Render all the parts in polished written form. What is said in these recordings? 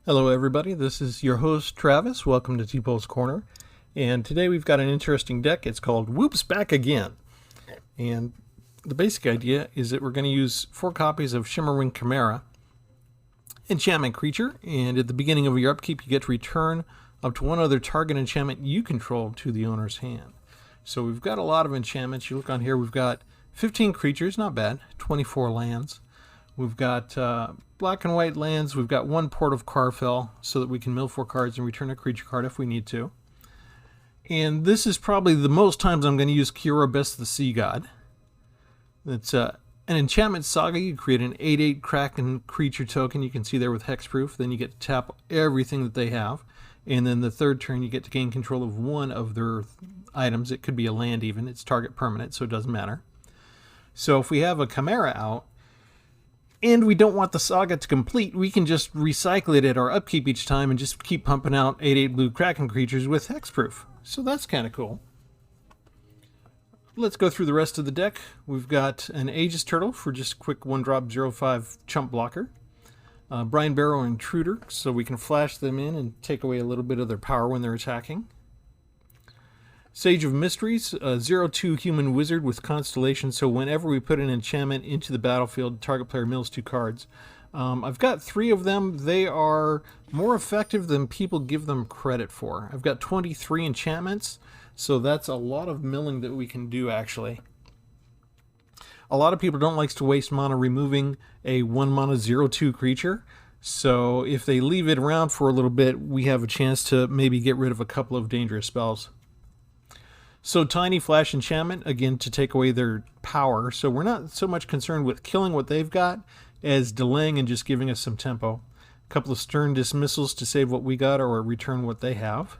Hello everybody, this is your host Travis. Welcome to Tpull's Corner. And today we've got an interesting deck. It's called Whoops Back Again. And the basic idea is that we're going to use 4 copies of Shimmerwing Chimera, enchantment creature, and at the beginning of your upkeep you get to return up to one other target enchantment you control to the owner's hand. So we've got a lot of enchantments. You look on here, we've got 15 creatures, not bad, 24 lands. We've got black and white lands. We've got 1 Port of Carfell so that we can mill 4 cards and return a creature card if we need to. And this is probably the most times I'm going to use Kiora, Best of the Sea God. It's an enchantment saga. You create an 8/8 Kraken creature token. You can see there with hexproof. Then you get to tap everything that they have. And then the third turn you get to gain control of one of their items. It could be a land even. It's target permanent, so it doesn't matter. So if we have a Chimera out, and we don't want the saga to complete, we can just recycle it at our upkeep each time and just keep pumping out 8/8 blue Kraken creatures with hexproof. So that's kind of cool. Let's go through the rest of the deck. We've got an Aegis Turtle for just quick 1-drop 0/5 chump blocker. Brine Barrow Intruder, so we can flash them in and take away a little bit of their power when they're attacking. Sage of Mysteries, a 0/2 human wizard with Constellation, so whenever we put an enchantment into the battlefield, target player mills 2 cards. I've got 3 of them. They are more effective than people give them credit for. I've got 23 enchantments, so that's a lot of milling that we can do actually. A lot of people don't like to waste mana removing a 1 mana 0/2 creature, so if they leave it around for a little bit, we have a chance to maybe get rid of a couple of dangerous spells. So Tiny Flash Enchantment, again, to take away their power. So we're not so much concerned with killing what they've got as delaying and just giving us some tempo. A couple of Stern Dismissals to save what we got or return what they have.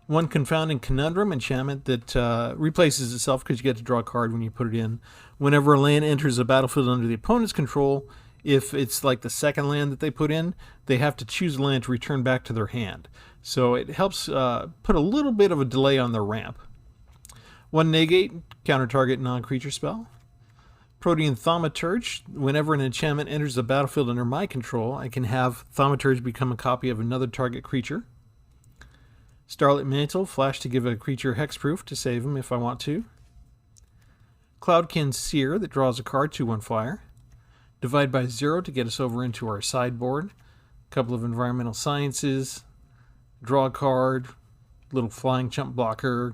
1 Confounding Conundrum enchantment that replaces itself because you get to draw a card when you put it in. Whenever a land enters a battlefield under the opponent's control, if it's like the second land that they put in, they have to choose a land to return back to their hand. So it helps put a little bit of a delay on their ramp. 1 Negate, counter target non-creature spell. Protean Thaumaturge, whenever an enchantment enters the battlefield under my control, I can have Thaumaturge become a copy of another target creature. Starlit Mantle, flash to give a creature hexproof to save him if I want to. Cloudkin Seer, that draws a card, 2/1 flyer. Divide by 0 to get us over into our sideboard. A couple of Environmental Sciences. Draw a card. Little flying chump blocker.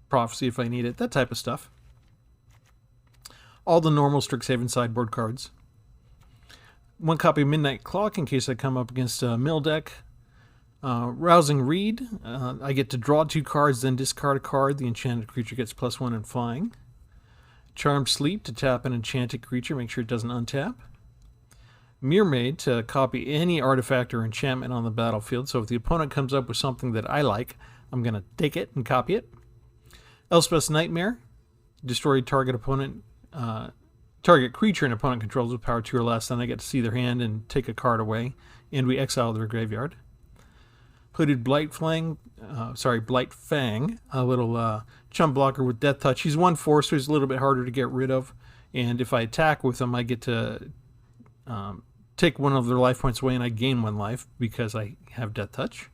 Prophecy if I need it, that type of stuff. All the normal Strixhaven sideboard cards. 1 copy of Midnight Clock in case I come up against a mill deck. Rousing Reed, I get to draw 2 cards, then discard a card. The enchanted creature gets +1 in flying. Charmed Sleep to tap an enchanted creature, make sure it doesn't untap. Mirror Maid to copy any artifact or enchantment on the battlefield, so if the opponent comes up with something that I like, I'm going to take it and copy it. Elspeth's Nightmare, destroy target creature an opponent controls with power 2 or less, then I get to see their hand and take a card away, and we exile their graveyard. Hooded Blightfang, a little chump blocker with Death Touch. He's 1/4, so he's a little bit harder to get rid of, and if I attack with him, I get to take 1 of their life points away, and I gain 1 life because I have Death Touch.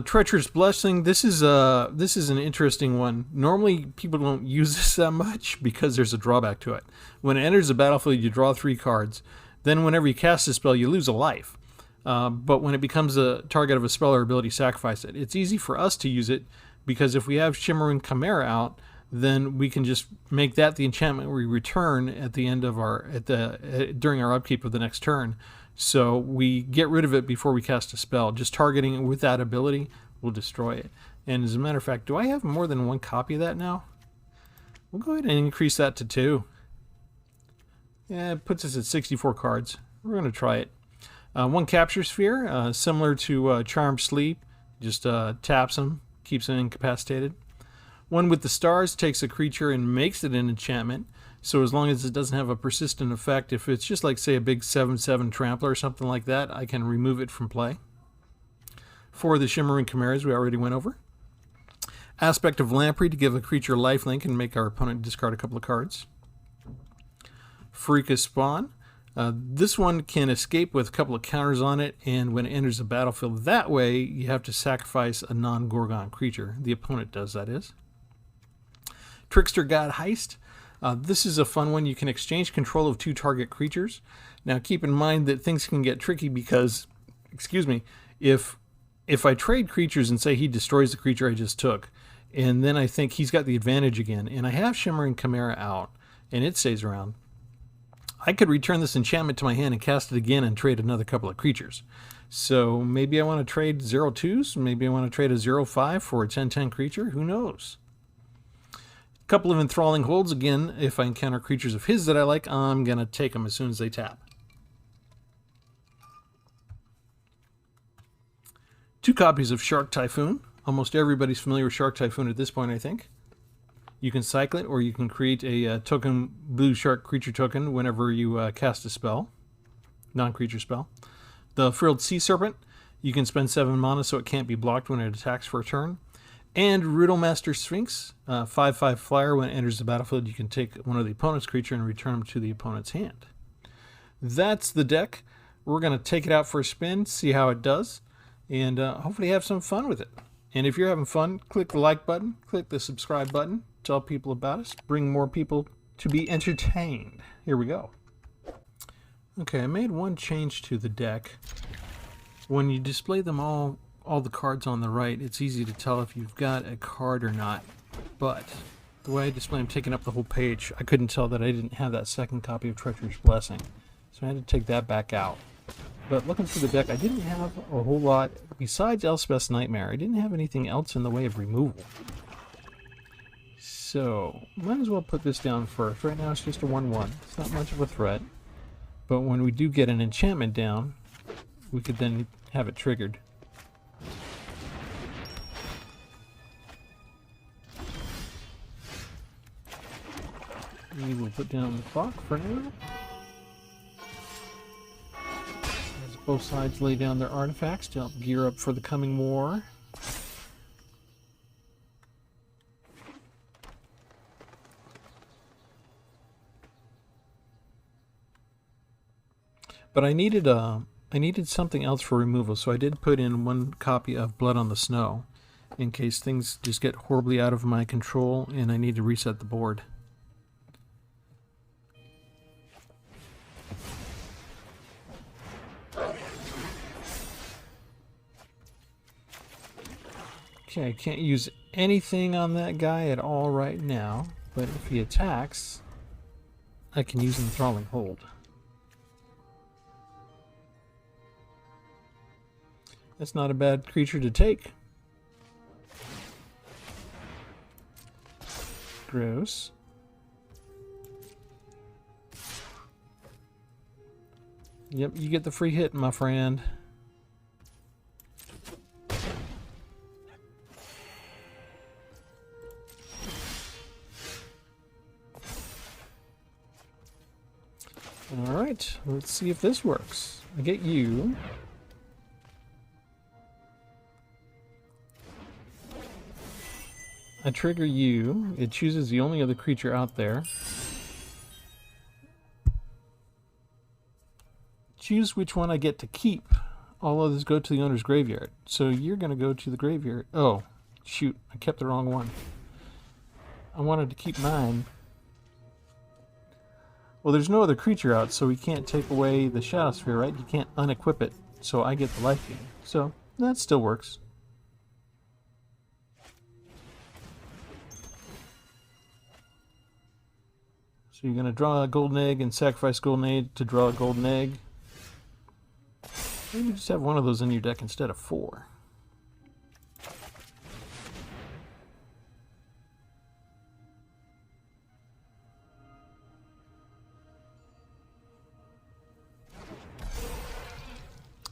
Treacherous Blessing, this is an interesting one. Normally people don't use this that much because there's a drawback to it. When it enters the battlefield you draw 3 cards. Then whenever you cast a spell you lose a life. But when it becomes a target of a spell or ability, sacrifice it. It's easy for us to use it because if we have Shimmering Chimera out, then we can just make that the enchantment we return at the end of during our upkeep of the next turn. So we get rid of it before we cast a spell. Just targeting it with that ability will destroy it. And as a matter of fact, do I have more than 1 copy of that now? We'll go ahead and increase that to 2. Yeah, it puts us at 64 cards. We're going to try it. 1 Capture Sphere, similar to Charmed Sleep. Just taps them, keeps them incapacitated. 1 with the Stars takes a creature and makes it an enchantment. So as long as it doesn't have a persistent effect, if it's just like, say, a big 7/7 Trampler or something like that, I can remove it from play. 4 of the Shimmering Chimeras we already went over. Aspect of Lamprey to give a creature lifelink and make our opponent discard a couple of cards. Freakish Spawn. This one can escape with a couple of counters on it, and when it enters the battlefield that way, you have to sacrifice a non-Gorgon creature. The opponent does, that is. Trickster God Heist. This is a fun one. You can exchange control of 2 target creatures. Now keep in mind that things can get tricky because, excuse me, if I trade creatures and say he destroys the creature I just took, and then I think he's got the advantage again, and I have Shimmerwing Chimera out, and it stays around, I could return this enchantment to my hand and cast it again and trade another couple of creatures. So maybe I want to trade 0/2s, maybe I want to trade a 0/5 for a 10/10 creature, who knows? A couple of enthralling holds. Again, if I encounter creatures of his that I like, I'm going to take them as soon as they tap. 2 copies of Shark Typhoon. Almost everybody's familiar with Shark Typhoon at this point, I think. You can cycle it, or you can create a token blue shark creature token whenever you cast a spell, non-creature spell. The Frilled Sea Serpent, you can spend 7 mana so it can't be blocked when it attacks for a turn. And Riddlemaster Sphinx, 5/5 flyer. When it enters the battlefield, you can take one of the opponent's creature and return them to the opponent's hand. That's the deck. We're going to take it out for a spin, see how it does, and hopefully have some fun with it. And if you're having fun, click the like button, click the subscribe button, tell people about us, bring more people to be entertained. Here we go. Okay, I made one change to the deck. When you display them all the cards on the right, it's easy to tell if you've got a card or not. But the way I display them taking up the whole page, I couldn't tell that I didn't have that second copy of Treacherous Blessing. So I had to take that back out. But looking through the deck, I didn't have a whole lot, besides Elspeth's Nightmare, I didn't have anything else in the way of removal. So, might as well put this down first. Right now it's just a 1/1. It's not much of a threat. But when we do get an enchantment down, we could then have it triggered. We will put down the clock for now. As both sides lay down their artifacts to help gear up for the coming war. But I needed something else for removal, so I did put in 1 copy of Blood on the Snow in case things just get horribly out of my control and I need to reset the board. Okay, I can't use anything on that guy at all right now, but if he attacks, I can use Enthralling Hold. That's not a bad creature to take. Gross. Yep, you get the free hit, my friend. Alright, let's see if this works. I get you. I trigger you. It chooses the only other creature out there. Choose which one I get to keep. All others go to the owner's graveyard. So you're going to go to the graveyard. Oh, shoot. I kept the wrong one. I wanted to keep mine. Well, there's no other creature out, so we can't take away the Shadow Sphere, right? You can't unequip it. So I get the life gain. So that still works. So you're going to draw a golden egg and sacrifice golden egg to draw a golden egg. Maybe just have one of those in your deck instead of 4.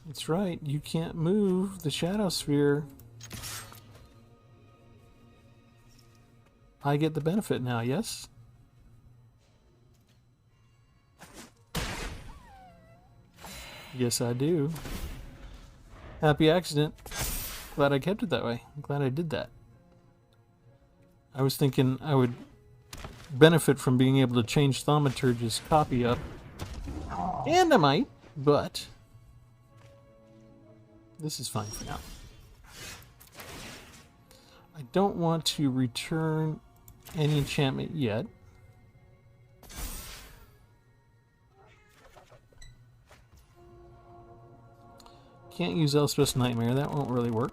That's right, you can't move the Shadow Sphere. I get the benefit now, yes? Yes, I do. Happy accident. Glad I kept it that way. I'm glad I did that. I was thinking I would benefit from being able to change Thaumaturge's copy up And I might, but this is fine for now. I don't want to return any enchantment yet. Can't use Elspeth's Nightmare, that won't really work.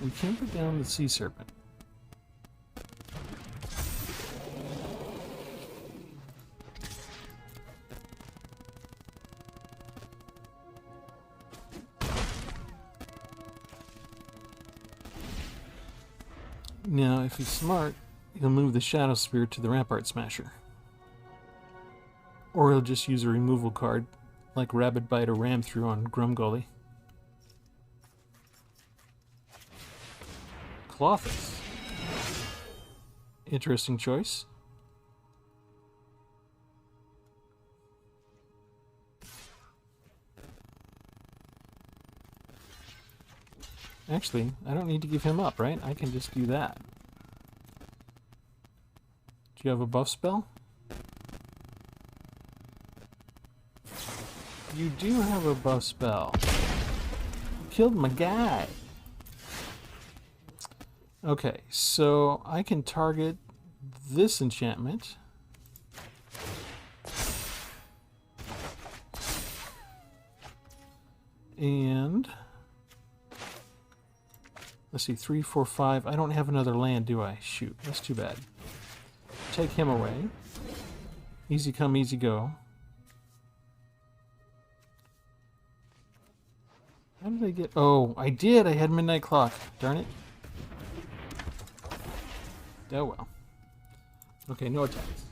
We can put down the Sea Serpent. Now, if he's smart, he'll move the Shadow Spear to the Rampart Smasher. Or he'll just use a removal card, like Rabid Bite or Ram Through on Grumgully. Clothis. Interesting choice. Actually, I don't need to give him up, right? I can just do that. Do you have a buff spell? You do have a buff spell. You killed my guy. Okay, so I can target this enchantment. And let's see, 3, 4, 5. I don't have another land, do I? Shoot, that's too bad. Take him away. Easy come, easy go. How did I get... Oh, I did! I had Midnight Clock. Darn it. Oh well. Okay, no attacks.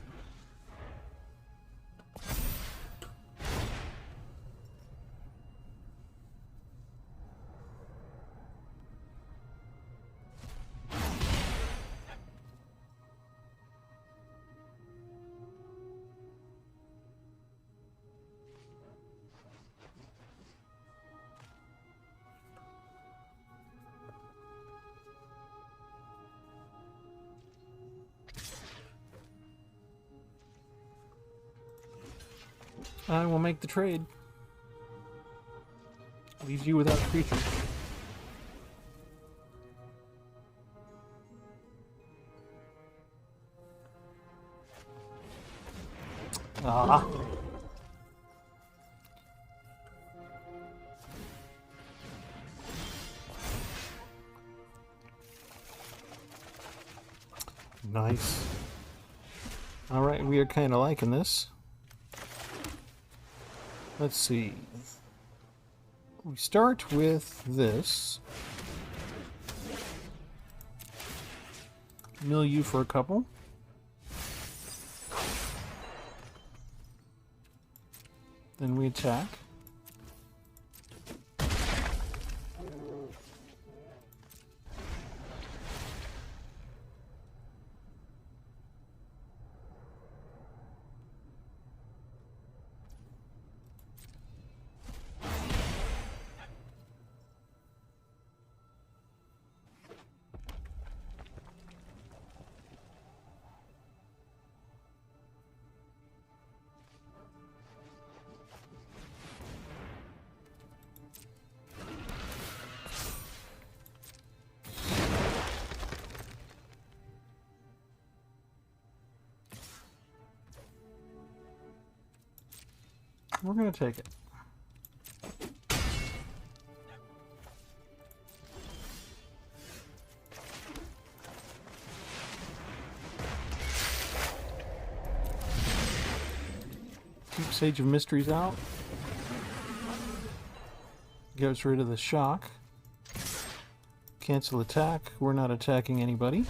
I will make the trade. Leaves you without creatures. Ah. Nice. Alright, we are kind of liking this. Let's see. We start with this. Mill you for a couple. Then we attack. We're going to take it. Keep Sage of Mysteries out. Gets rid of the shock. Cancel attack. We're not attacking anybody.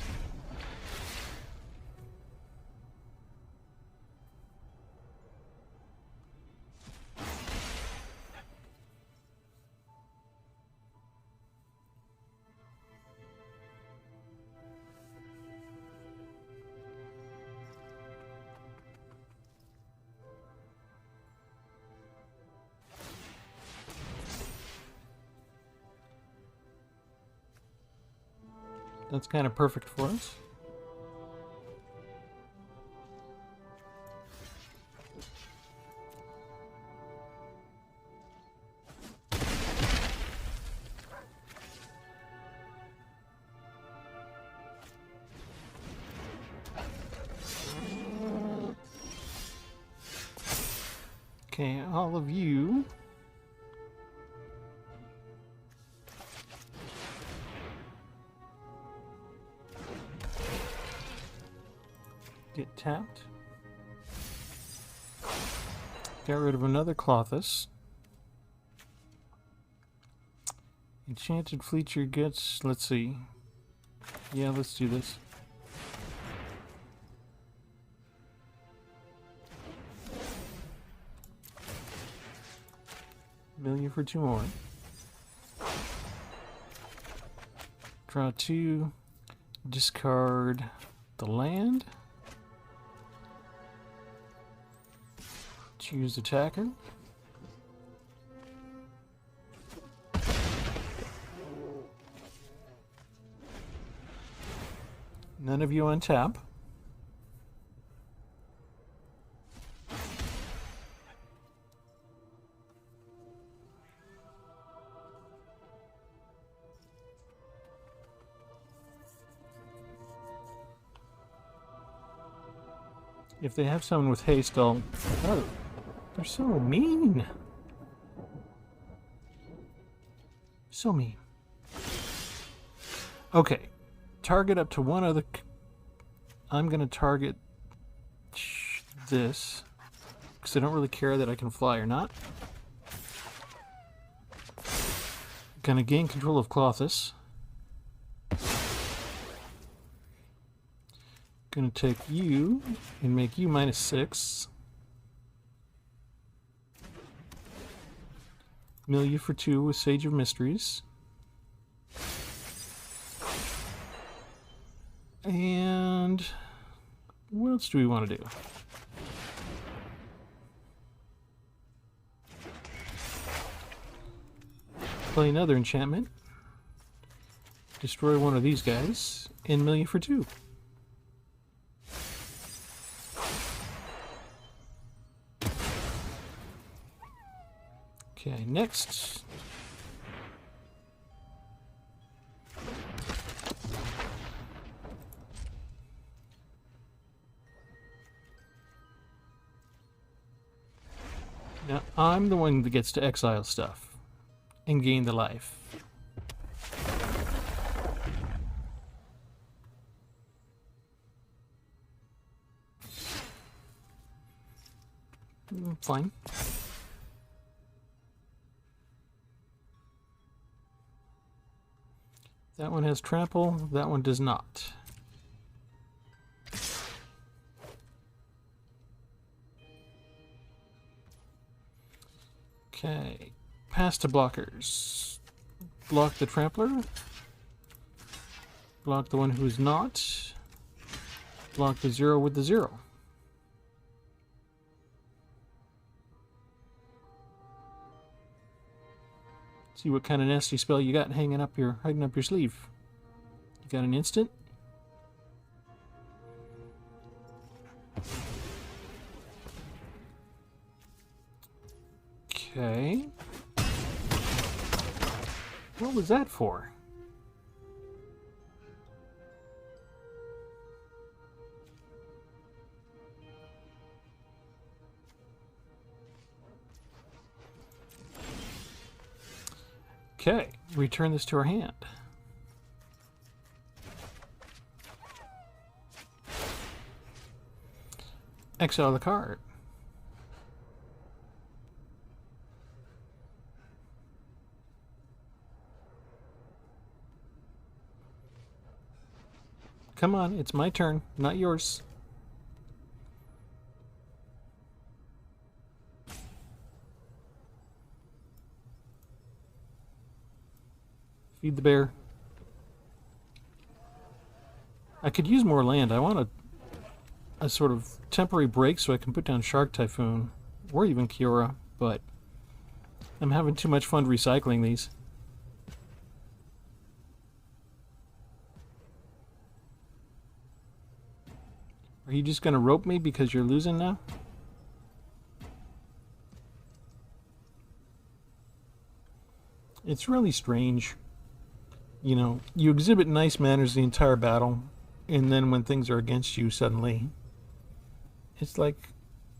That's kind of perfect for us. Okay, all of you. Get tapped. Got rid of another Clothis. Enchanted Fleecher gets, let's see. Yeah, let's do this. Million for 2 more. Draw 2. Discard the land. Choose attacker. None of you untap. If they have someone with haste, I'll... Oh, they're so mean. So mean. Okay. Target up to one other... I'm going to target this, because I don't really care that I can fly or not. Going to gain control of Clothis. Going to take you and make you -6. Mill you for 2 with Sage of Mysteries. And what else do we want to do? Play another enchantment. Destroy one of these guys and mill you for 2. Okay, next. Now, I'm the one that gets to exile stuff and gain the life. Fine. That one has trample, that one does not. Okay, pass to blockers. Block the trampler. Block the one who's not. Block the 0 with the 0. See what kind of nasty spell you got hiding up your sleeve. You got an instant? Okay. What was that for? Okay, return this to our hand. Exile the card. Come on, it's my turn, not yours. Feed the bear. I could use more land. I want a sort of temporary break so I can put down Shark Typhoon or even Kiora, but I'm having too much fun recycling these. Are you just going to rope me because you're losing now? It's really strange. You know, you exhibit nice manners the entire battle, and then when things are against you, suddenly, it's like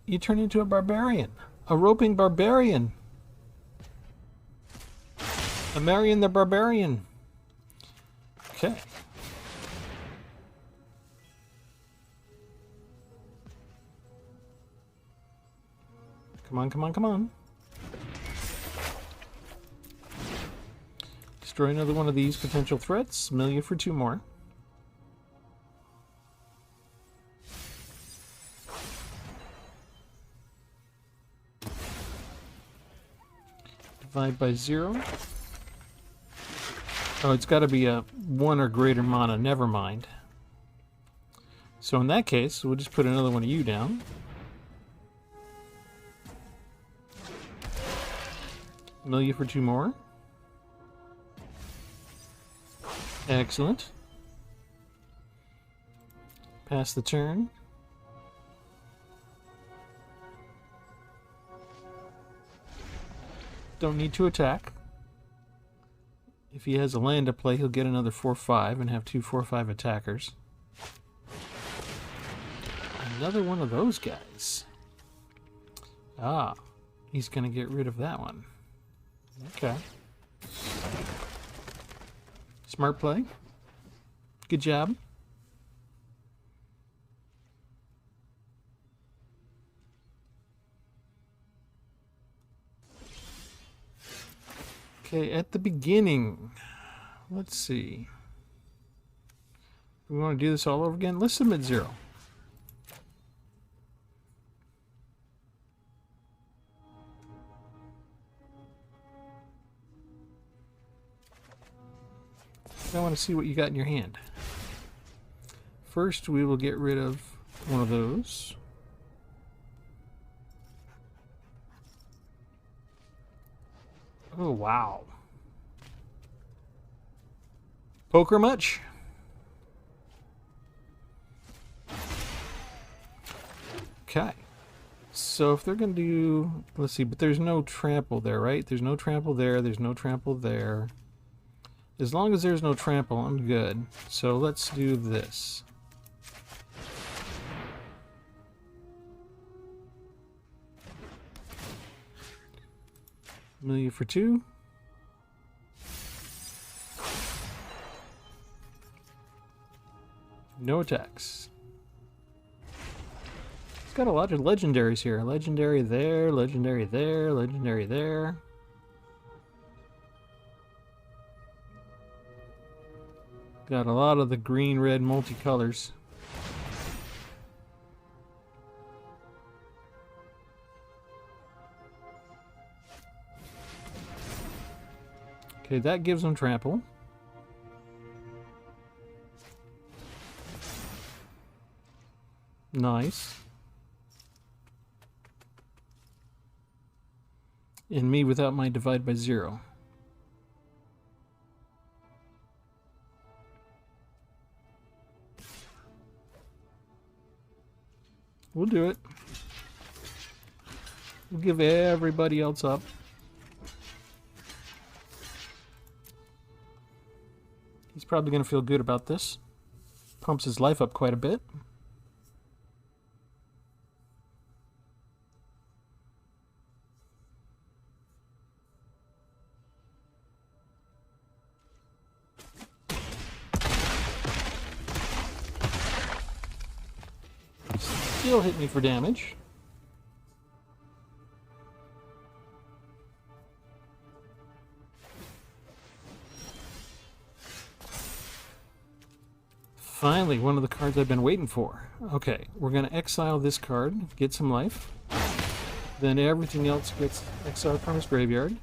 you turn into a barbarian. A roping barbarian. A Marion the Barbarian. Okay. Come on, come on, come on. Destroy another one of these potential threats. Mill you for 2 more. Divide by 0. Oh, it's got to be a 1 or greater mana. Never mind. So in that case, we'll just put another one of you down. Mill you for 2 more. Excellent. Pass the turn. Don't need to attack. If he has a land to play, he'll get another 4/5 and have 2 4/5 attackers. Another one of those guys. Ah, he's going to get rid of that one. Okay. Smart play. Good job. Okay, at the beginning, let's see. We want to do this all over again? Let's submit 0. I want to see what you got in your hand. First, we will get rid of one of those. Oh, wow. Poker much? Okay. So if they're going to do... Let's see, but there's no trample there, right? There's no trample there. There's no trample there. As long as there's no trample, I'm good. So let's do this. Mill you for 2. No attacks. It's got a lot of legendaries here. Legendary there, legendary there, legendary there. Got a lot of the green-red multicolors. Okay, that gives them trample. Nice. And me without my divide by 0. We'll do it. We'll give everybody else up. He's probably going to feel good about this. Pumps his life up quite a bit. Still hit me for damage. Finally, one of the cards I've been waiting for. Okay, we're going to exile this card, get some life. Then everything else gets exiled from his graveyard.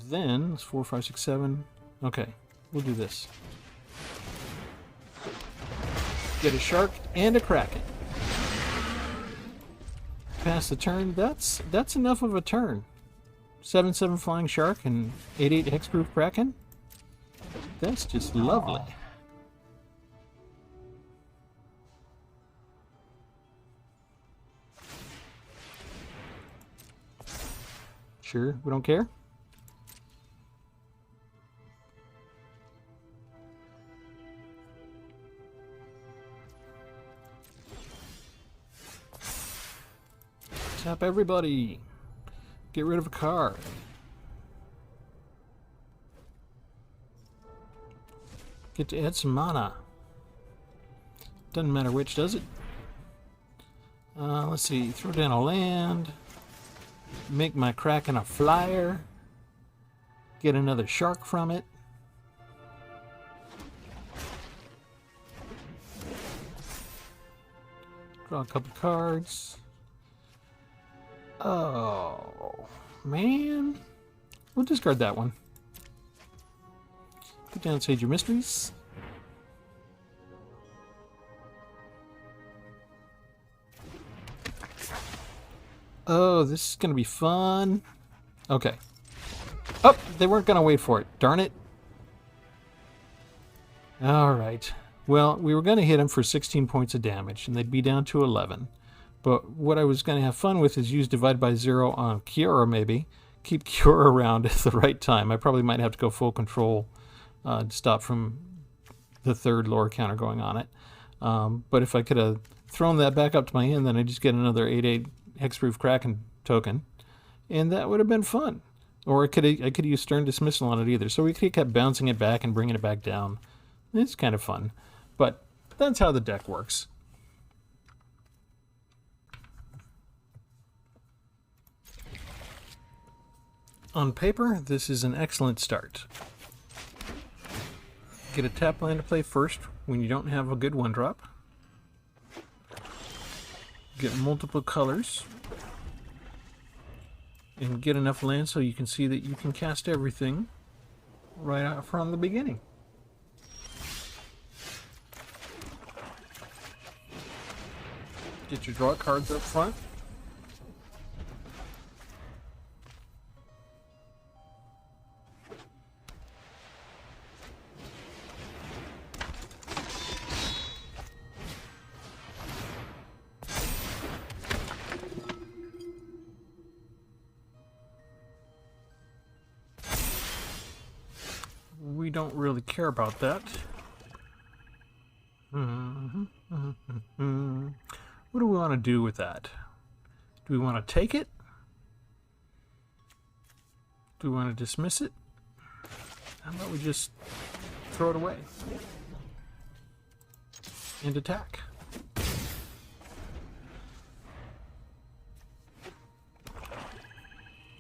Then, it's 4, 5, 6, 7. Okay, we'll do this. Get a shark and a kraken. Pass the turn. That's enough of a turn. 7/7 flying shark and 8/8 hexproof kraken. That's just lovely. Sure, we don't care. Tap everybody. Get rid of a card. Get to add some mana. Doesn't matter which, does it? Let's see. Throw down a land. Make my Kraken a flyer. Get another shark from it. Draw a couple cards. Oh, man. We'll discard that one. Put down Sage of Mysteries. Oh, this is going to be fun. Okay. Oh, they weren't going to wait for it. Darn it. All right. Well, we were going to hit them for 16 points of damage, and they'd be down to 11. But what I was going to have fun with is use Divide by Zero on Kiora, maybe. Keep Kiora around at the right time. I probably might have to go full control to stop from the third lore counter going on it. But if I could have thrown that back up to my hand, then I'd just get another 8/8 Hexproof Kraken token, and that would have been fun. Or I could use Stern Dismissal on it either. So we could have kept bouncing it back and bringing it back down. It's kind of fun. But that's how the deck works. On paper, this is an excellent start. Get a tap land to play first when you don't have a good 1-drop. Get multiple colors. And get enough land so you can see that you can cast everything right out from the beginning. Get your draw cards up front. We don't really care about that. What do we want to do with that? Do we want to take it? Do we want to dismiss it? How about we just throw it away and attack?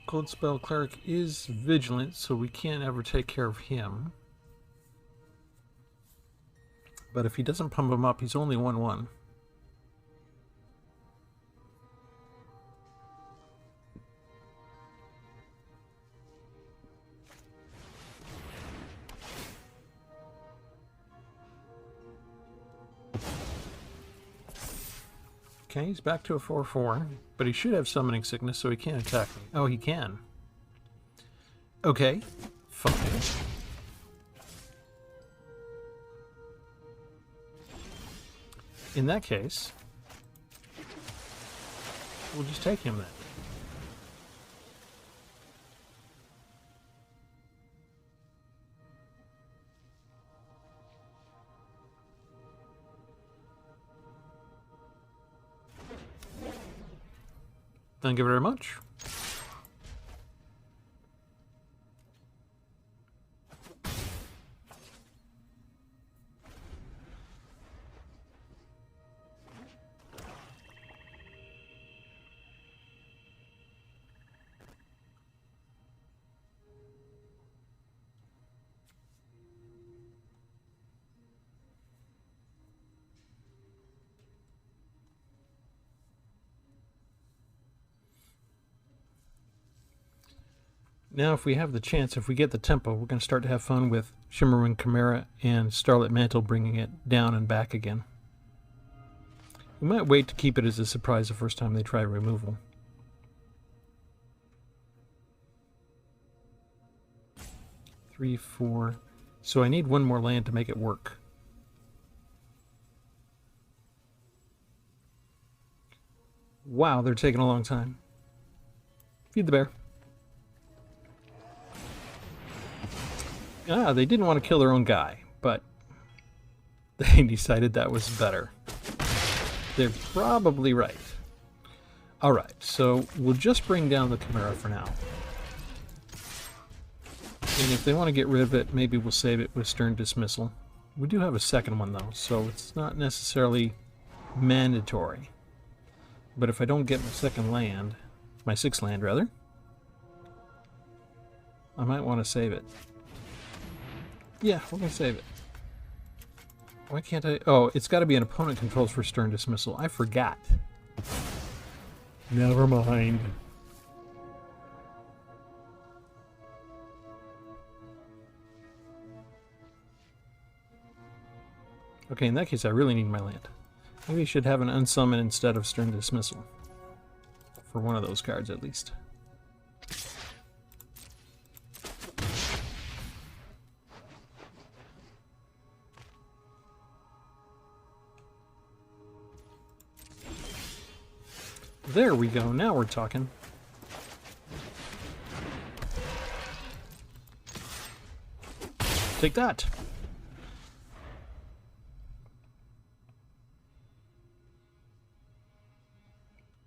Cold Spell Cleric is vigilant, so we can't ever take care of him. But if he doesn't pump him up, he's only 1/1. Okay, he's back to a 4/4, but he should have Summoning Sickness, so he can't attack me. Oh, he can. Okay, fine. In that case, we'll just take him then. Thank you very much. Now, if we have the chance, if we get the tempo, we're going to start to have fun with Shimmerwing Chimera and Starlit Mantle, bringing it down and back again. We might wait to keep it as a surprise the first time they try removal. Three, 4. So I need one more land to make it work. Wow, they're taking a long time. Feed the bear. Ah, they didn't want to kill their own guy, but they decided that was better. They're probably right. Alright, so we'll just bring down the Chimera for now. And if they want to get rid of it, maybe we'll save it with Stern Dismissal. We do have a second one though, so it's not necessarily mandatory. But if I don't get my second land, my sixth land rather, I might want to save it. Yeah, we're going to save it. Why can't I? Oh, it's got to be an opponent controls for Stern Dismissal. I forgot. Never mind. Okay, in that case, I really need my land. Maybe I should have an unsummon instead of Stern Dismissal. For one of those cards, at least. There we go, now we're talking. Take that!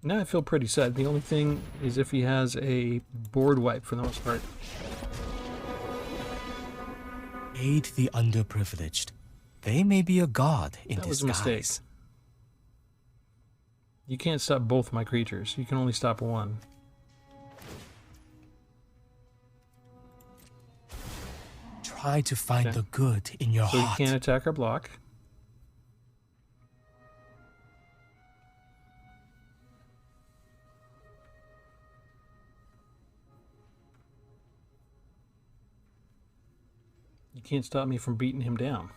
Now I feel pretty sad. The only thing is if he has a board wipe for the most part. Aid the underprivileged. They may be a god in disguise. That was a mistake. You can't stop both my creatures. You can only stop one. Try to find the good in your heart. So you can't attack our block. You can't stop me from beating him down.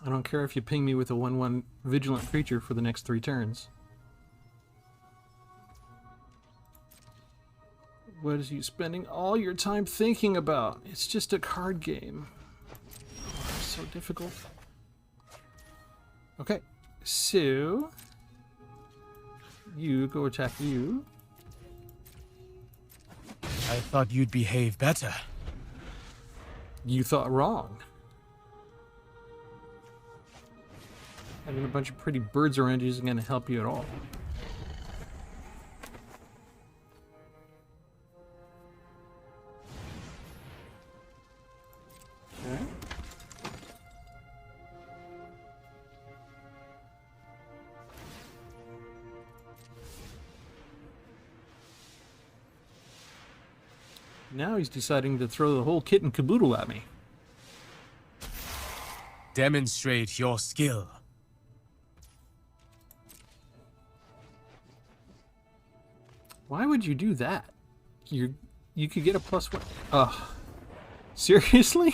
I don't care if you ping me with a 1/1 vigilant creature for the next 3 turns. What is you spending all your time thinking about? It's just a card game. Oh, it's so difficult. Okay, so you go attack you. I thought you'd behave better. You thought wrong. Having a bunch of pretty birds around you isn't going to help you at all. Okay. Now he's deciding to throw the whole kit and caboodle at me. Demonstrate your skill. Why would you do that? You could get a +1. Ugh. Seriously?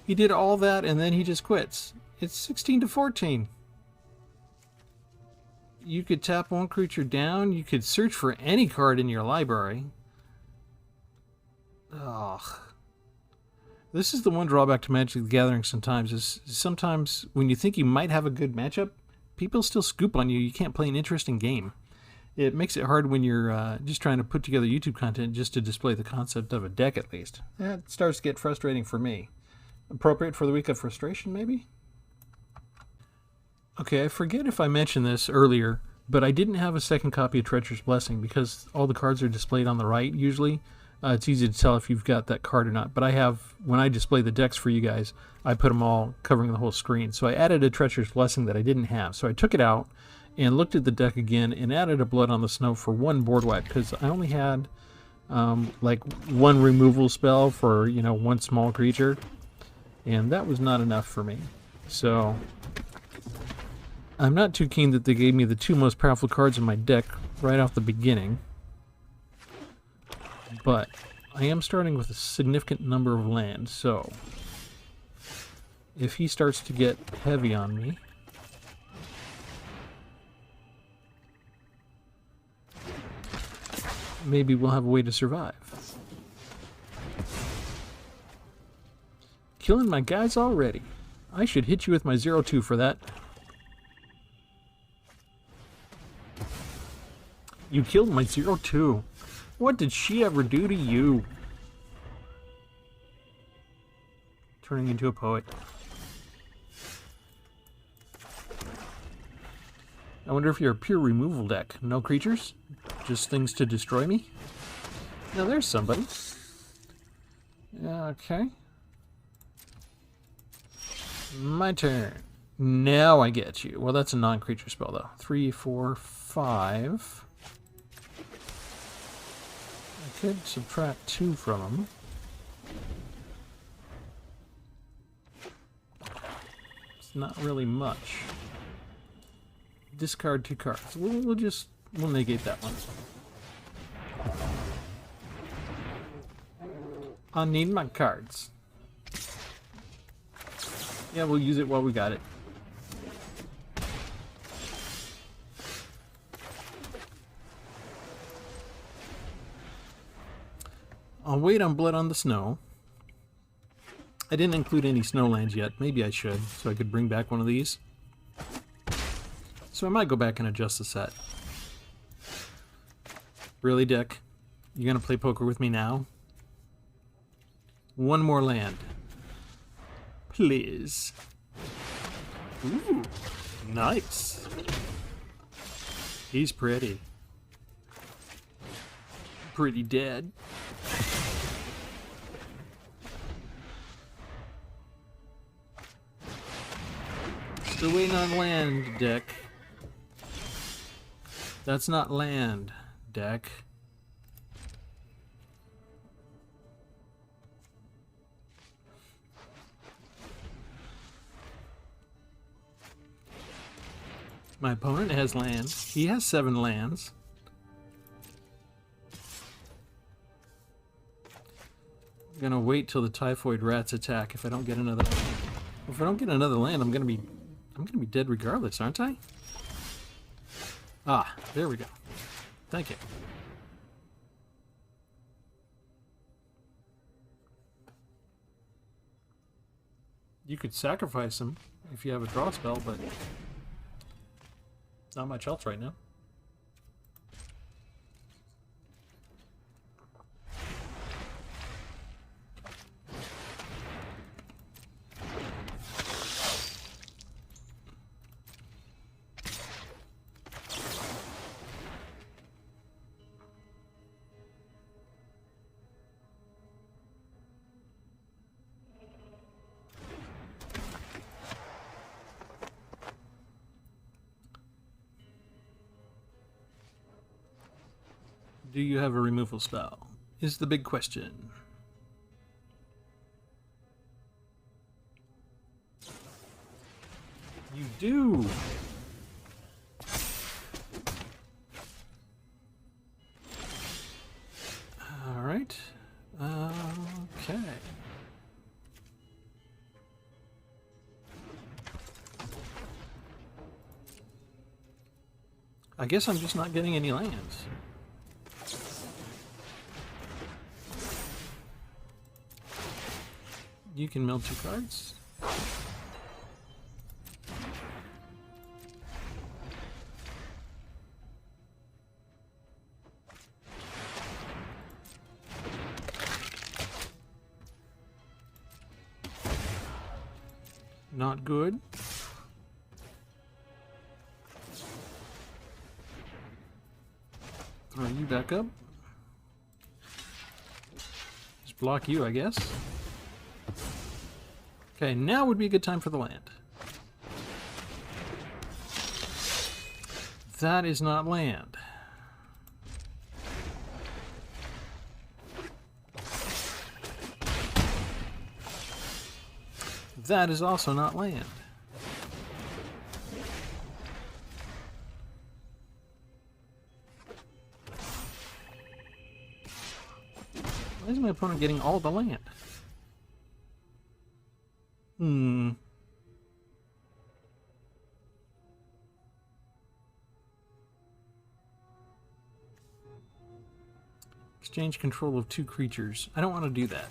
He did all that and then he just quits. It's 16 to 14. You could tap one creature down. You could search for any card in your library. Ugh. This is the one drawback to Magic the Gathering sometimes, is sometimes when you think you might have a good matchup, people still scoop on you. You can't play an interesting game. It makes it hard when you're just trying to put together YouTube content just to display the concept of a deck, at least. That starts to get frustrating for me. Appropriate for the week of frustration, maybe? Okay, I forget if I mentioned this earlier, but I didn't have a second copy of Treacherous Blessing because all the cards are displayed on the right, usually. It's easy to tell if you've got that card or not, but I have, when I display the decks for you guys, I put them all covering the whole screen. So I added a Treacherous Blessing that I didn't have. So I took it out and looked at the deck again and added a Blood on the Snow for one board wipe because I only had like one removal spell for, you know, one small creature, and that was not enough for me. So I'm not too keen that they gave me the 2 most powerful cards in my deck right off the beginning, but I am starting with a significant number of lands, so if he starts to get heavy on me, maybe we'll have a way to survive. Killing my guys already. I should hit you with my 0-2 for that. You killed my 0-2. What did she ever do to you? Turning into a poet. I wonder if you're a pure removal deck. No creatures? Just things to destroy me? Now there's somebody. Yeah, okay. My turn. Now I get you. Well, that's a non-creature spell, though. 3, 4, 5. I could subtract 2 from them. It's not really much. Discard 2 cards. We'll negate that one. I need my cards. Yeah, we'll use it while we got it. I'll wait on Blood on the Snow. I didn't include any snowlands yet. Maybe I should, so I could bring back one of these. So I might go back and adjust the set. Really, Dick? You gonna play poker with me now? One more land. Please. Ooh, nice. He's pretty. Pretty dead. Still waiting on land, Deck. That's not land, Deck. My opponent has lands. He has 7 lands. I'm gonna wait till the typhoid rats attack. If I don't get another land, I'm gonna be dead regardless, aren't I? Ah, there we go. Thank you. You could sacrifice him if you have a draw spell, but not much else right now. Do you have a removal spell? Is the big question. You do! Alright. Okay. I guess I'm just not getting any lands. You can mill 2 cards. Not good. Throw you back up. Just block you, I guess. Okay, now would be a good time for the land. That is not land. That is also not land. Why is my opponent getting all the land? Exchange control of 2 creatures. I don't want to do that.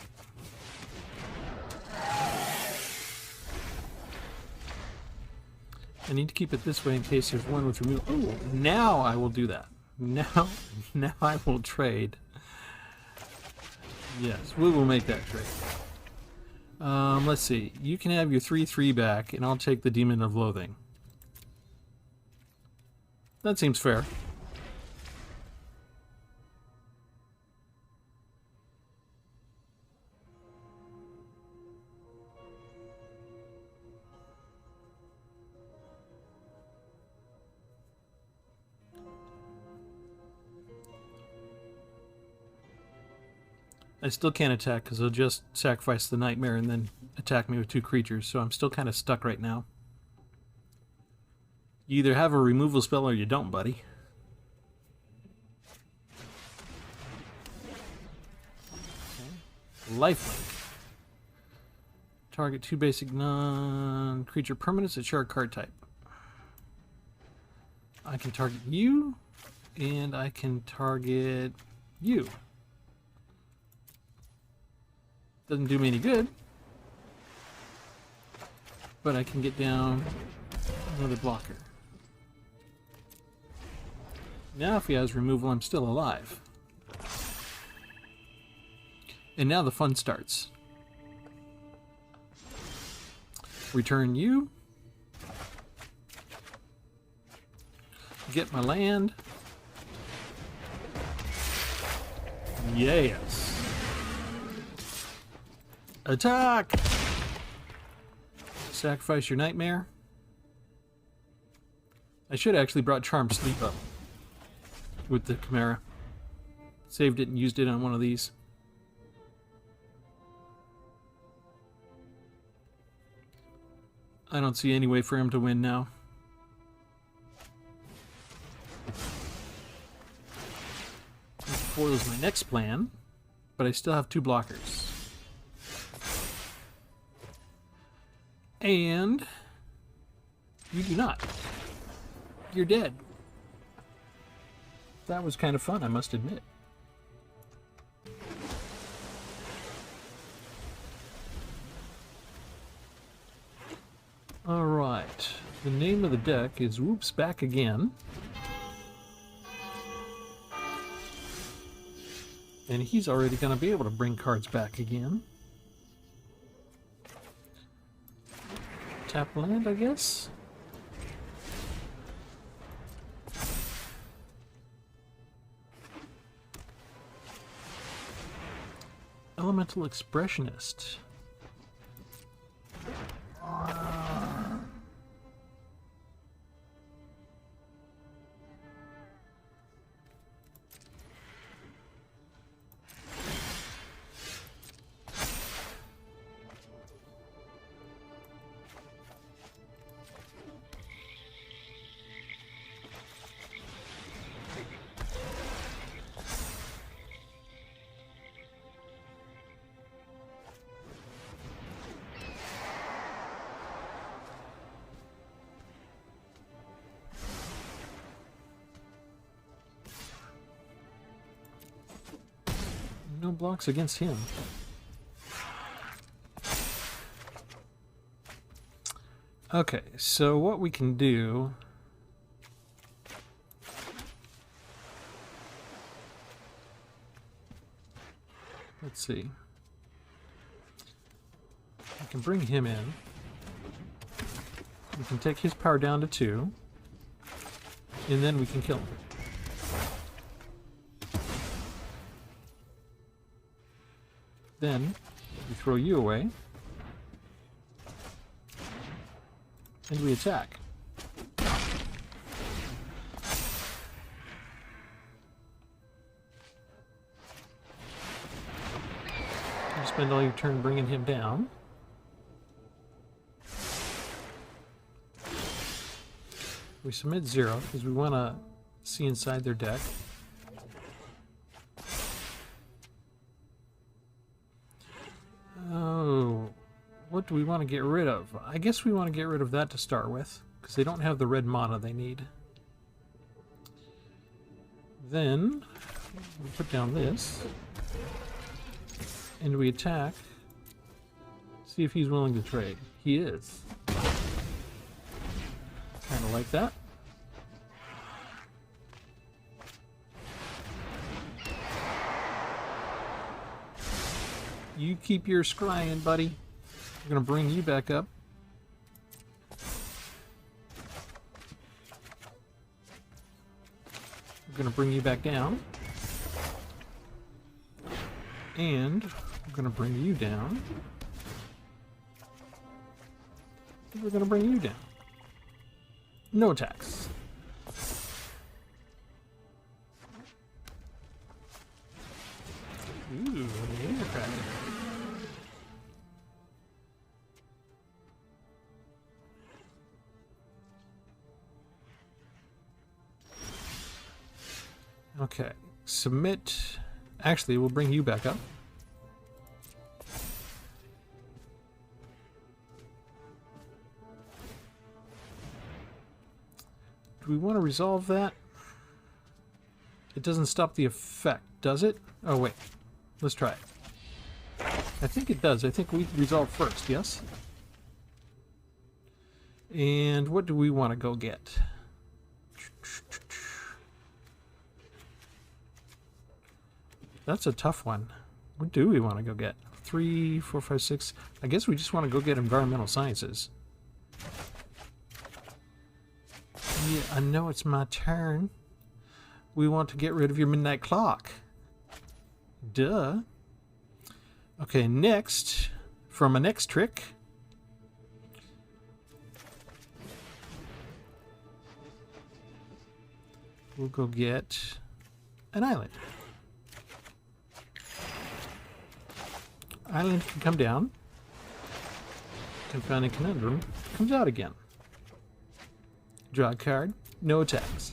I need to keep it this way in case there's one with removal. Oh, now I will do that. Now I will trade. Yes, we will make that trade. Let's see. You can have your 3/3 back, and I'll take the Demon of Loathing. That seems fair. I still can't attack because he'll just sacrifice the Nightmare and then attack me with 2 creatures, so I'm still kind of stuck right now. You either have a removal spell or you don't, buddy. Okay. Lifelink. Target 2 basic non-creature permanents at shard card type. I can target you, and I can target you. Doesn't do me any good, but I can get down another blocker. Now if he has removal, I'm still alive. And now the fun starts. Return you. Get my land. Yes. Attack! Sacrifice your Nightmare. I should have actually brought Charmed Sleep up with the Chimera. Saved it and used it on one of these. I don't see any way for him to win now. Foils my next plan, but I still have 2 blockers. And you do not. You're dead. That was kind of fun, I must admit. Alright. The name of the deck is Whoops Back Again. And he's already going to be able to bring cards back again. Tap land, I guess? Elemental Expressionist. No blocks against him. Okay, so what we can do... Let's see. I can bring him in. We can take his power down to 2. And then we can kill him. Then we throw you away. And we attack. You spend all your turn bringing him down. We submit 0 because we want to see inside their deck. Oh, what do we want to get rid of? I guess we want to get rid of that to start with, because they don't have the red mana they need. Then, we put down this, and we attack. See if he's willing to trade. He is. Kind of like that. You keep your scrying, buddy. We're going to bring you back up. We're going to bring you back down. And we're going to bring you down. And we're going to bring you down. No attacks. Ooh, laser cracker. Okay, submit. Actually, we'll bring you back up. Do we want to resolve that? It doesn't stop the effect, does it? Oh, wait. Let's try it. I think it does. I think we resolve first, yes? And what do we want to go get? That's a tough one. What do we want to go get? 3, 4, 5, 6. I guess we just want to go get environmental sciences. Yeah, I know it's my turn. We want to get rid of your midnight clock. Duh. Okay, next, from a next trick. We'll go get an island. Island can come down. Confounding Conundrum comes out again. Draw a card. No attacks.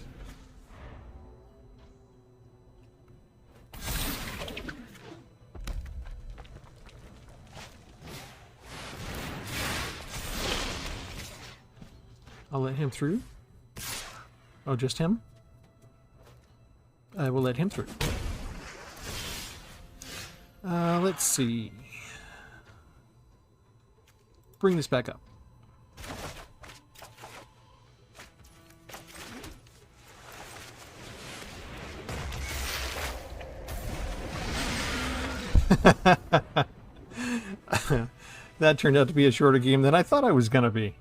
I'll let him through. Oh, just him? I will let him through. Let's see. Bring this back up. That turned out to be a shorter game than I thought I was going to be.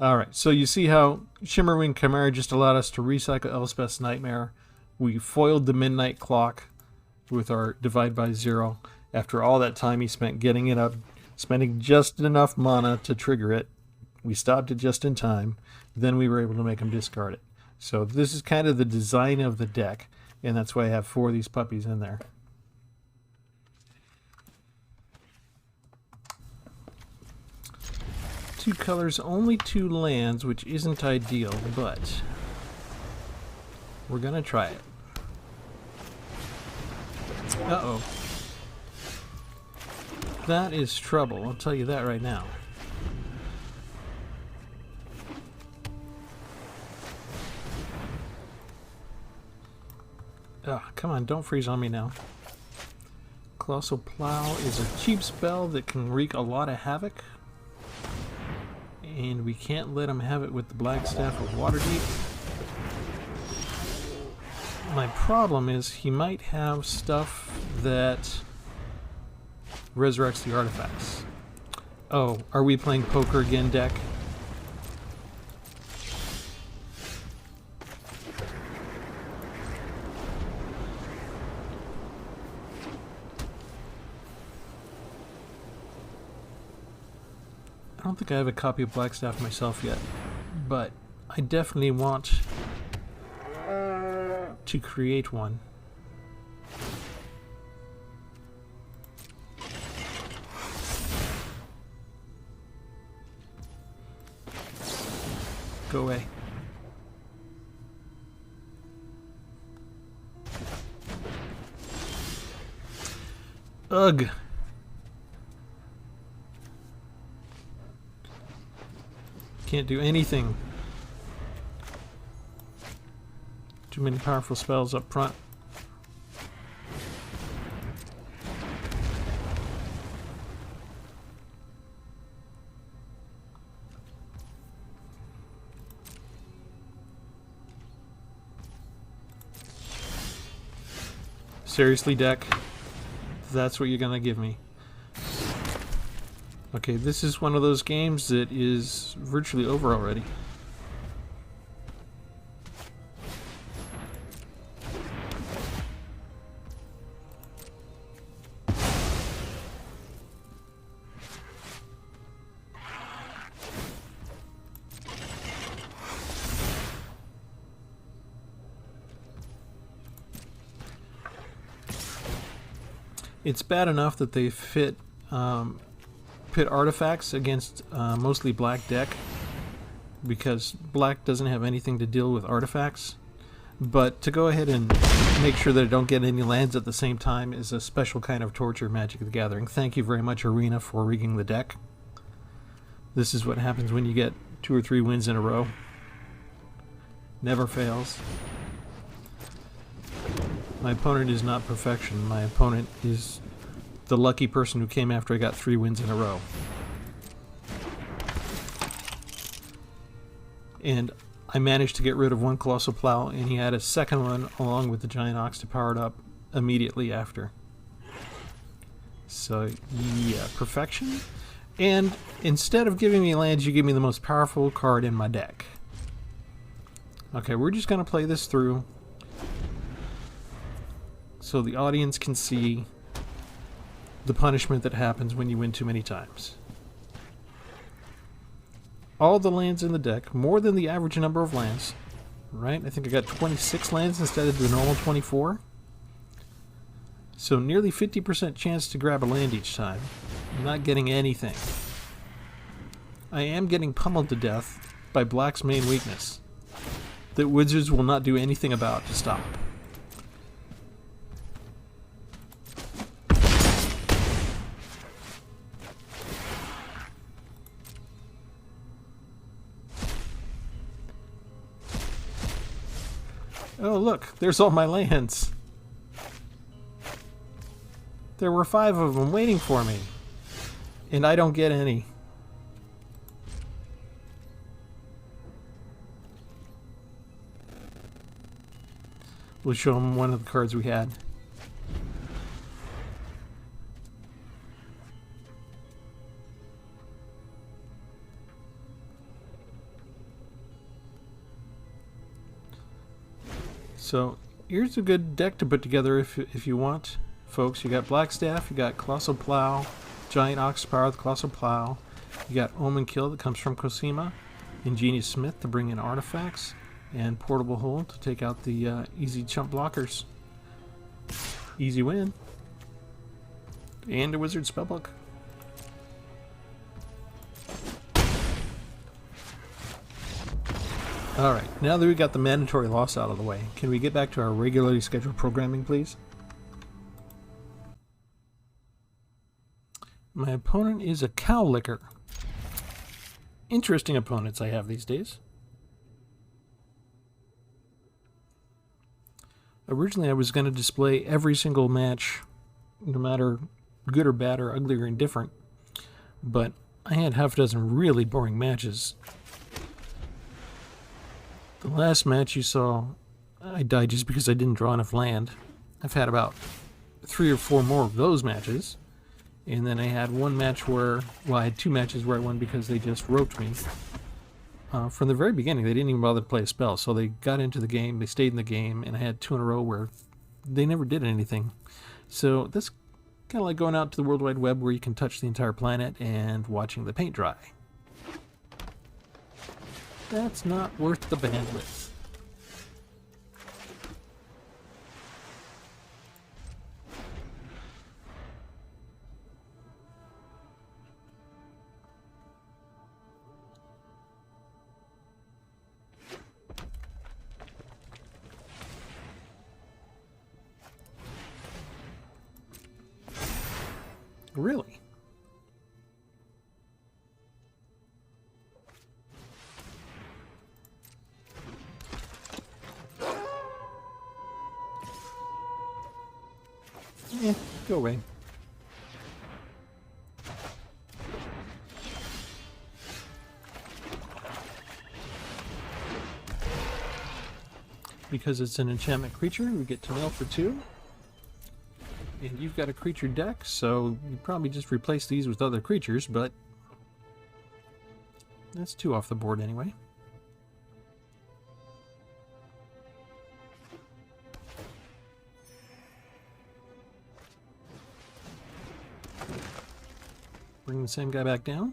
Alright, so you see how Shimmerwing Chimera just allowed us to recycle Elspeth's Nightmare. We foiled the Midnight Clock with our Divide by Zero. After all that time he spent getting it up, spending just enough mana to trigger it. We stopped it just in time. Then we were able to make him discard it. So this is kind of the design of the deck, and that's why I have 4 of these puppies in there. Two colors, only 2 lands, which isn't ideal, but we're gonna try it. Uh-oh. That is trouble, I'll tell you that right now. Ugh, come on, don't freeze on me now. Colossal Plow is a cheap spell that can wreak a lot of havoc. And we can't let him have it with the Black Staff of Waterdeep. My problem is he might have stuff that resurrects the artifacts. Oh, are we playing poker again, deck? I don't think I have a copy of Blackstaff myself yet, but I definitely want to create one. Go away. Ugh. Can't do anything. Too many powerful spells up front. Seriously, deck? That's what you're gonna give me? Okay, this is one of those games that is virtually over already. It's bad enough that they pit artifacts against mostly black deck, because black doesn't have anything to deal with artifacts. But to go ahead and make sure that I don't get any lands at the same time is a special kind of torture, Magic the Gathering. Thank you very much, Arena, for rigging the deck. This is what happens when you get 2 or 3 wins in a row. Never fails. My opponent is not perfection. My opponent is the lucky person who came after I got 3 wins in a row. And I managed to get rid of 1 Colossal Plow, and he had a second one along with the Giant Ox to power it up immediately after. So, yeah, perfection. And instead of giving me lands, you give me the most powerful card in my deck. Okay, we're just going to play this through so the audience can see the punishment that happens when you win too many times. All the lands in the deck, more than the average number of lands, right? I think I got 26 lands instead of the normal 24. So nearly 50% chance to grab a land each time. I'm not getting anything. I am getting pummeled to death by black's main weakness that wizards will not do anything about to stop. Oh look, there's all my lands. There were 5 of them waiting for me, and I don't get any. We'll show them one of the cards we had. So here's a good deck to put together if you want, folks. You got Blackstaff, you got Colossal Plow, Giant Ox to power the Colossal Plow, you got Omen Kill that comes from Cosima, Ingenious Smith to bring in artifacts, and Portable Hole to take out the easy chump blockers. Easy win. And a Wizard Spellbook. Alright, now that we got the mandatory loss out of the way, can we get back to our regularly scheduled programming, please? My opponent is a Cow Licker. Interesting opponents I have these days. Originally I was going to display every single match, no matter good or bad or ugly or indifferent, but I had half a dozen really boring matches. The last match you saw, I died just because I didn't draw enough land. I've had about 3 or 4 more of those matches. And then I had one match where, well, I had 2 matches where I won because they just roped me. From the very beginning, they didn't even bother to play a spell. So they got into the game, they stayed in the game, and I had 2 in a row where they never did anything. So that's kind of like going out to the World Wide Web where you can touch the entire planet and watching the paint dry. That's not worth the bandwidth. Really? Yeah, go away. Because it's an enchantment creature, we get to mill for 2. And you've got a creature deck, so you probably just replace these with other creatures, but that's 2 off the board anyway. Bring the same guy back down.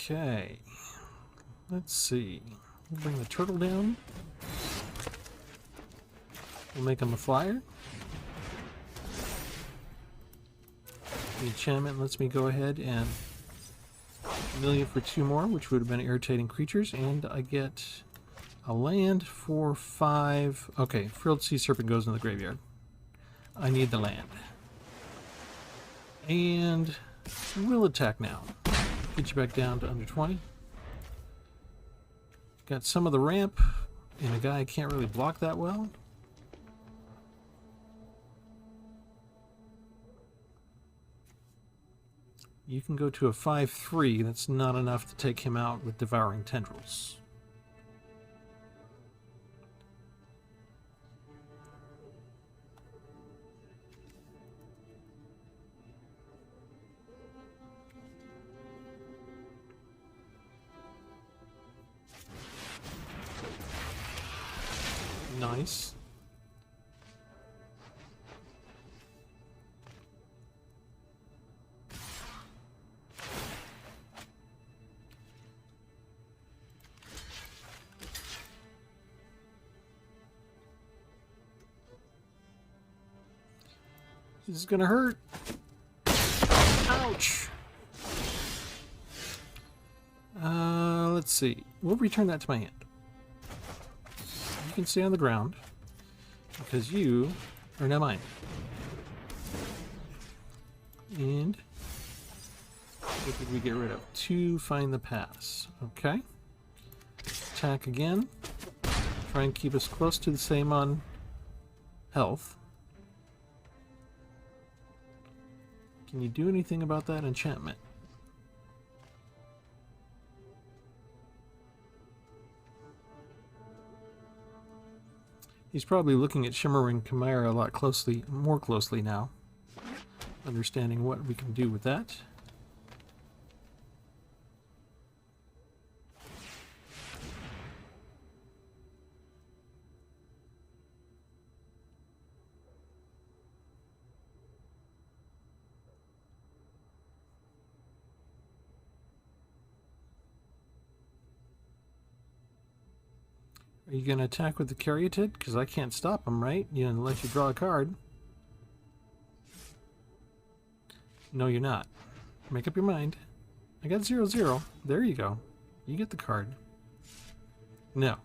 Okay, let's see. We'll bring the turtle down. We'll make him a flyer. The enchantment lets me go ahead and mill you for 2 more, which would have been irritating creatures, and I get a land for 5. Okay, Frilled Sea Serpent goes in the graveyard. I need the land. And we'll attack now. Get you back down to under 20. Got some of the ramp, and a guy I can't really block that well. You can go to a 5/3. That's not enough to take him out with Devouring Tendrils. Nice. This is gonna hurt. Ouch. Let's see. We'll return that to my hand. You can stay on the ground because you are now mine. And what did we get rid of? 2, find the pass. Okay. Attack again. Try and keep us close to the same on health. Can you do anything about that enchantment? He's probably looking at Shimmerwing Chimera a lot more closely now, understanding what we can do with that. Are you going to attack with the Caryatid? Because I can't stop him, right? You know, unless you draw a card. No, you're not. Make up your mind. I got 0/0. There you go. You get the card. No.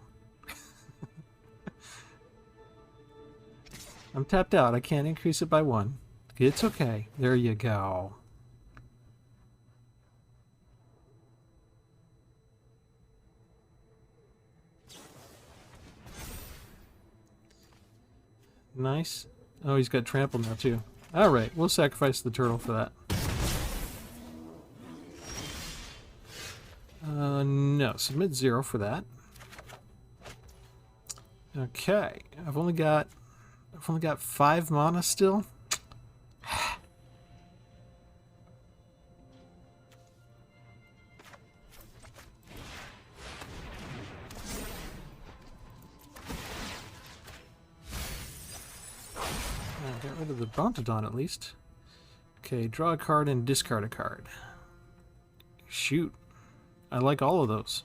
I'm tapped out. I can't increase it by 1. It's okay. There you go. Nice. Oh, he's got trample now too. Alright, we'll sacrifice the turtle for that. No, submit 0 for that. Okay, I've only got 5 mana still. Get rid of the Bontodon at least. Okay, draw a card and discard a card. Shoot. I like all of those.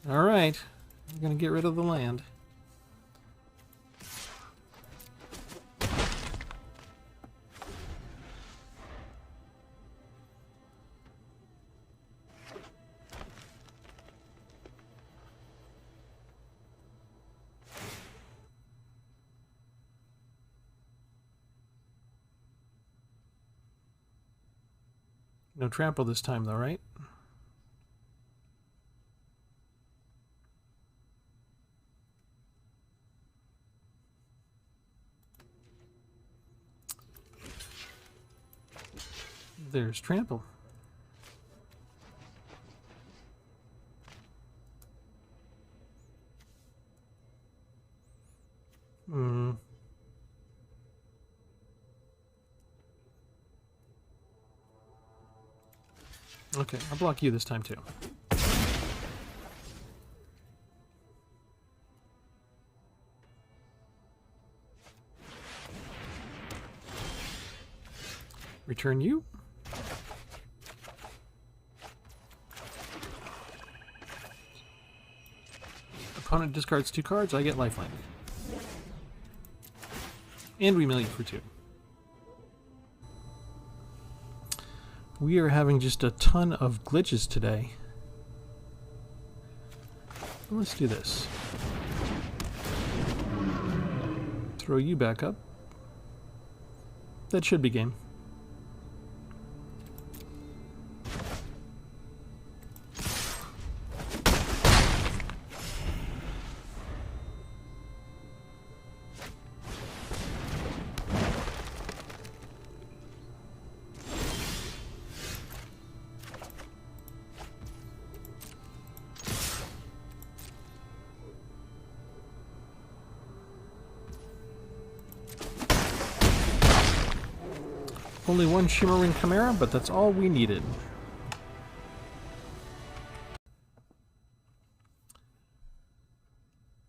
Alright. I'm gonna get rid of the land. No trample this time, though, right? There's trample. Okay, I'll block you this time too. Return you. Opponent discards 2 cards, I get lifelink. And we mill you for 2. We are having just a ton of glitches today. Let's do this. Throw you back up. That should be game. Only one Shimmerwing Chimera, but that's all we needed.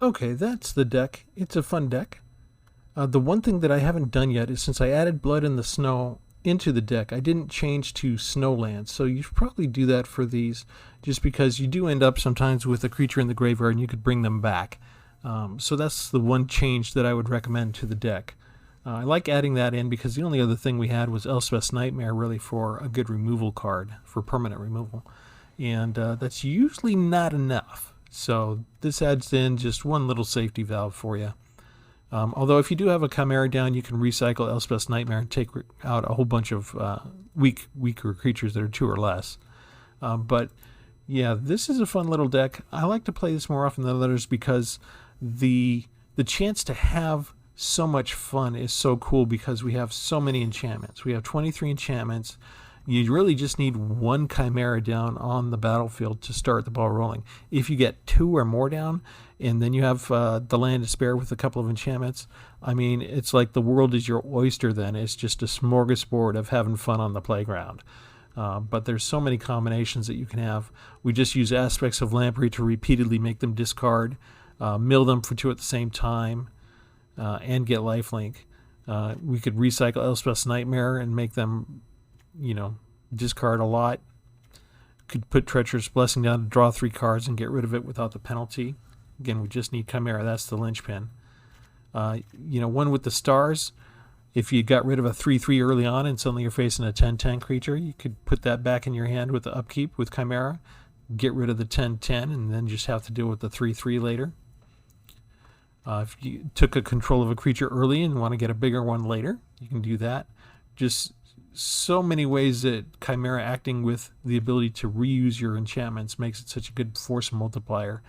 Okay, that's the deck. It's a fun deck. The one thing that I haven't done yet is since I added Blood in the Snow into the deck, I didn't change to Snowlands. So you should probably do that for these, just because you do end up sometimes with a creature in the graveyard and you could bring them back. So that's the one change that I would recommend to the deck. I like adding that in because the only other thing we had was Elspeth's Nightmare, really, for a good removal card, for permanent removal. And that's usually not enough. So this adds in just one little safety valve for you. Although if you do have a Chimera down, you can recycle Elspeth's Nightmare and take out a whole bunch of weaker creatures that are 2 or less. But yeah, this is a fun little deck. I like to play this more often than others because the chance to have so much fun is so cool because we have so many enchantments. We have 23 enchantments. You really just need one Chimera down on the battlefield to start the ball rolling. If you get 2 or more down, and then you have the land to spare with a couple of enchantments, I mean, it's like the world is your oyster then. It's just a smorgasbord of having fun on the playground. But there's so many combinations that you can have. We just use aspects of Lamprey to repeatedly make them discard, mill them for 2 at the same time, and get lifelink. We could recycle Elspeth's Nightmare and make them, discard a lot. Could put Treacherous Blessing down to draw 3 cards and get rid of it without the penalty. Again, we just need Chimera. That's the linchpin. One with the stars. If you got rid of a 3/3 early on and suddenly you're facing a 10/10 creature, you could put that back in your hand with the upkeep with Chimera, get rid of the 10/10, and then just have to deal with the 3/3 later. If you took a control of a creature early and want to get a bigger one later, you can do that. Just so many ways that Chimera acting with the ability to reuse your enchantments makes it such a good force multiplier.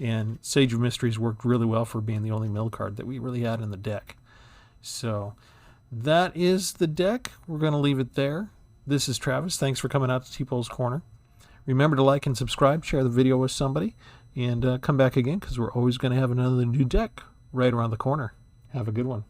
And Sage of Mysteries worked really well for being the only mill card that we really had in the deck. So that is the deck. We're going to leave it there. This is Travis. Thanks for coming out to Tpull's Corner. Remember to like and subscribe, share the video with somebody, and come back again because we're always going to have another new deck right around the corner. Have a good one.